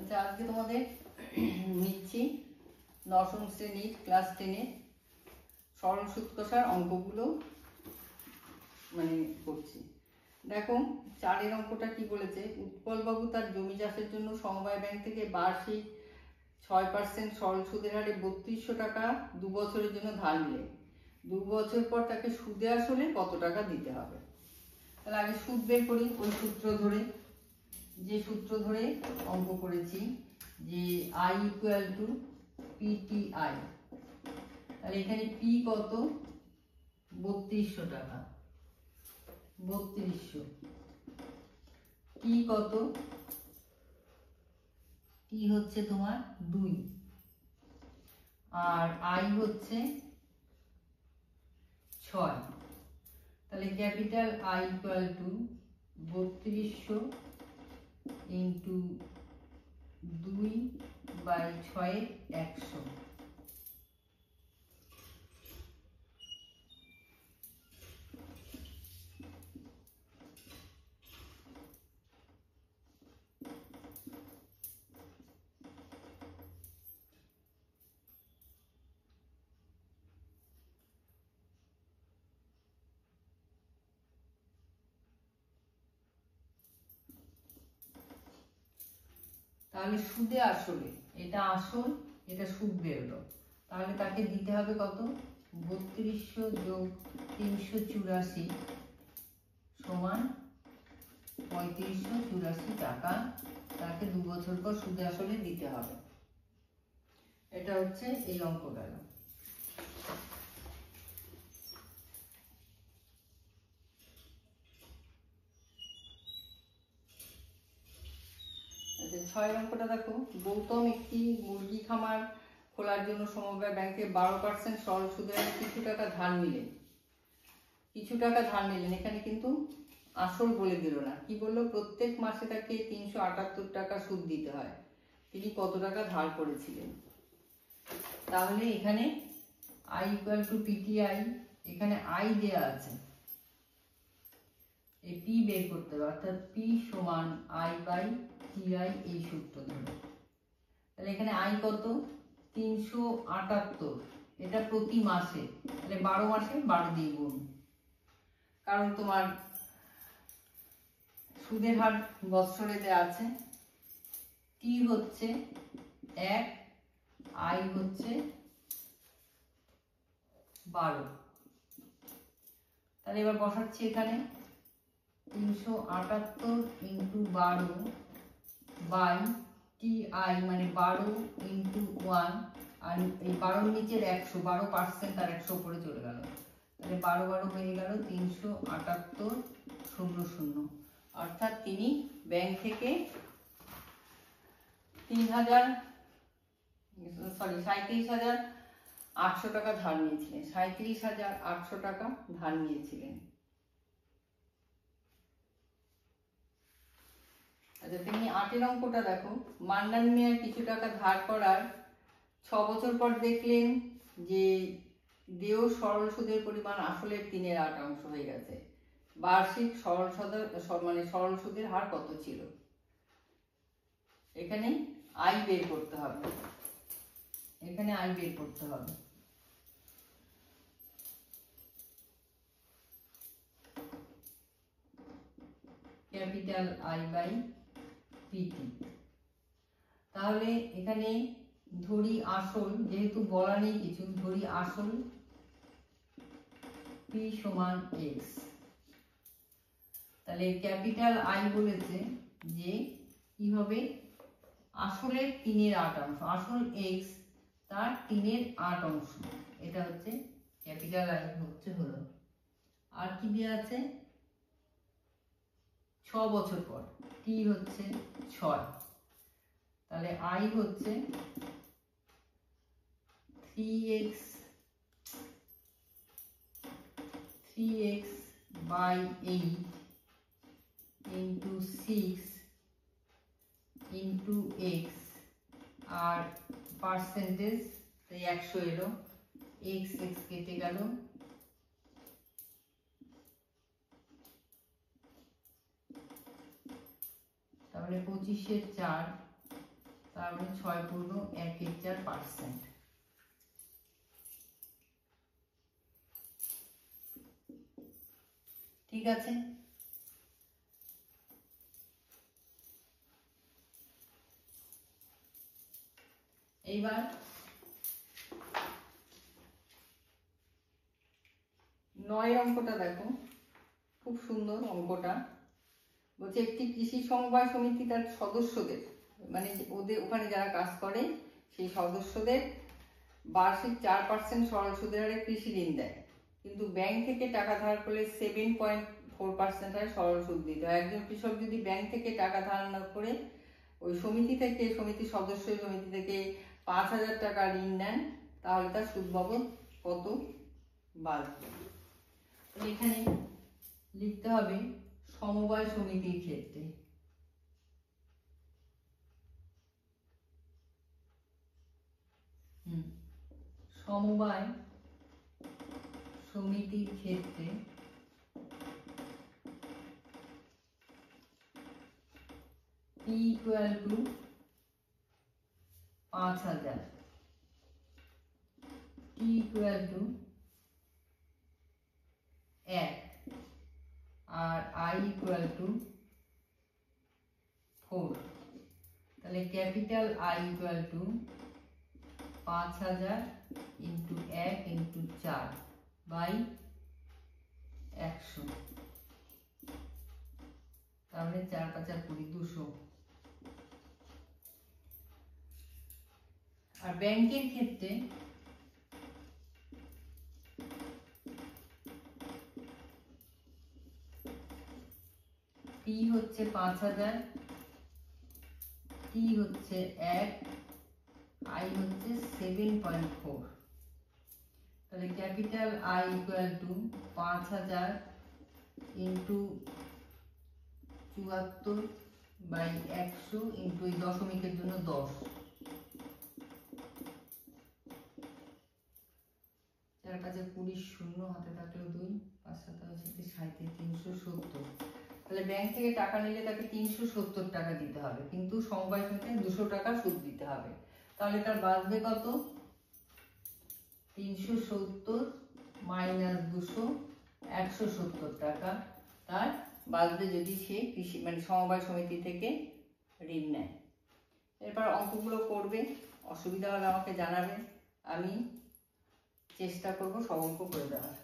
আচ্ছা, আজকে তোমাদের নিচ্ছি দশম শ্রেণীর ক্লাস 10-এর সরল সুদ কষার অঙ্কগুলো করছি। দেখো 4-এর অঙ্কটা কি বলেছে, উৎপলবাবু তার জমি চাষের জন্য সমবায় ব্যাংক থেকে বার্ষিক 6% সরল সুদের হারে 3200 টাকা 2 বছরের জন্য ধার নিলেন। 2 বছর পর তাকে সুদে আসলে কত টাকা দিতে হবে? তাহলে আগে সুদ বের করি। ওই সূত্র ধরে, যে সূত্র ধরে অঙ্ক করেছি, যে I = PTI। তাহলে এখানে P কত? 3200 টাকা, 3200। T কত? T হচ্ছে তোমার 2, আর I হচ্ছে 6। তাহলে ক্যাপিটাল I = 3200 ইন্টু 2/6-100। তাহলে সুদে আসলে, এটা আসল, এটা সুদ বেরোলো, তাহলে তাকে দিতে হবে কত? 3200 + 384 সমান 3584 টাকা তাকে 2 বছর পর সুদে আসলে দিতে হবে। এটা হচ্ছে এই অঙ্ক গেল। আচ্ছা, 6-এর অঙ্কটা দেখো, গৌতম একটি মুরগি খামার খোলার জন্য সমবায় ব্যাংকে 12% সরল সুদের কিছু টাকা ধার নিলেন। এখানে কিন্তু আসল বলে দিল না, কি বললো? প্রত্যেক মাসে তাকে 378 টাকা সুদ দিতে হয়। তিনি কত টাকা ধার করেছিলেন? তাহলে এখানে I = PTI, এখানে I দেয়া আছে, এই P বের করতে হবে, অর্থাৎ P সমান I/TI, এই সূত্র ধরে। তাহলে এখানে I কত? 378, এটা প্রতি মাসে, তাহলে 12 মাসে 12 দিয়ে গুণ, কারণ তোমার সুদের হার বৎসরে দেওয়া আছে। T হচ্ছে 1, I হচ্ছে 12। তাহলে এবার বসাচ্ছি এখানে 378 × 12/TI, মানে 12 × 1, আর এই 12 নিচের 100, 12% আর 100 উপরে চলে গেল, তাহলে 12 হয়ে গেল 378 ষোলো, অর্থাৎ তিনি ব্যাংক থেকে 37,800 টাকা ধার নিয়েছিলেন। 37,800 টাকা ধার নিয়েছিলেন। আচ্ছা, তুমি 8-এর অঙ্কটা দেখো, মান্নান মিয়া কিছু টাকা ধার করার 6 বছর পর দেখলেন যে দেয় সরল সুদের পরিমাণ আসলে 3/8 হয়ে গেছে। বার্ষিক সরল সুদের হার কত ছিল? এখানে I বের করতে হবে, ক্যাপিটাল I/PT। তাহলে এখানে ধরি আসল, যেহেতু বলা নেই কিছু, ধরি আসল P সমান X। তাহলে ক্যাপিটাল I বলেছে যে কি হবে? আসলের 3/8, আসল X, তার 3/8, এটা হচ্ছে ক্যাপিটাল I হলো। আর কি দেওয়া আছে? 6 বছর পর, T হচ্ছে 6, তাহলে I হচ্ছে 3x/8 × 6 × X, আর পার্সেন্টেজ 100 এলো, X কেটে গেল, তাহলে 25/4 তাহলে 6.14%। ঠিক আছে, এইবার 9 অঙ্কটা দেখো, খুব সুন্দর অঙ্কটা। বলছে একটি কৃষি সমবায় সমিতি তার সদস্যদের, মানে ওদের ওখানে যারা কাজ করে সেই সদস্যদের বার্ষিক 4% সরল সুদের হারে কৃষি ঋণ দেয়, কিন্তু ব্যাংক থেকে টাকা ধার করলে 7.4% হারে সরল সুদ দিতে হয়। একজন কৃষক যদি ব্যাংক থেকে টাকা ধার না করে ওই সমিতি থেকে, সমিতির সদস্য সমিতি থেকে 5,000 টাকা ঋণ নেন, তাহলে তার সুদ বাবদ কত বাড়বে। এখানে লিখতে হবে সমবায় সমিতির ক্ষেত্রে। সমবায় সমিতির ক্ষেত্রে P equal to 5,000, T equal to 1 R I equal to 4। তাহলে capital I equal to 5,000 into 1 into 4 by 100, তাহলে 4 5 20, 200। আর ব্যাংকের ক্ষেত্রে P হচ্ছে 5,000, T হচ্ছে 1, I হচ্ছে 7.4। তাহলে capital I equal to 5,000 into 74 by 100 into এই দশমিকের জন্য 10, 4 5 20, শূন্য হাতে থাকলেও 2, 5 7 370। তাহলে ব্যাংক থেকে টাকা নিলে তাকে 370 টাকা দিতে হবে, কিন্তু সমবায় সমিতিতে 200 টাকা সুদ দিতে হবে। তাহলে তার বাঁচবে কত? 370 মাইনাস 200, 170 টাকা তার বাঁচবে যদি সে কৃষি মানে সমবায় সমিতি থেকে ঋণ নেয়। এরপর অঙ্কগুলো করবে, অসুবিধা হলে আমাকে জানাবে, আমি চেষ্টা করব সব অঙ্ক করে দেওয়ার।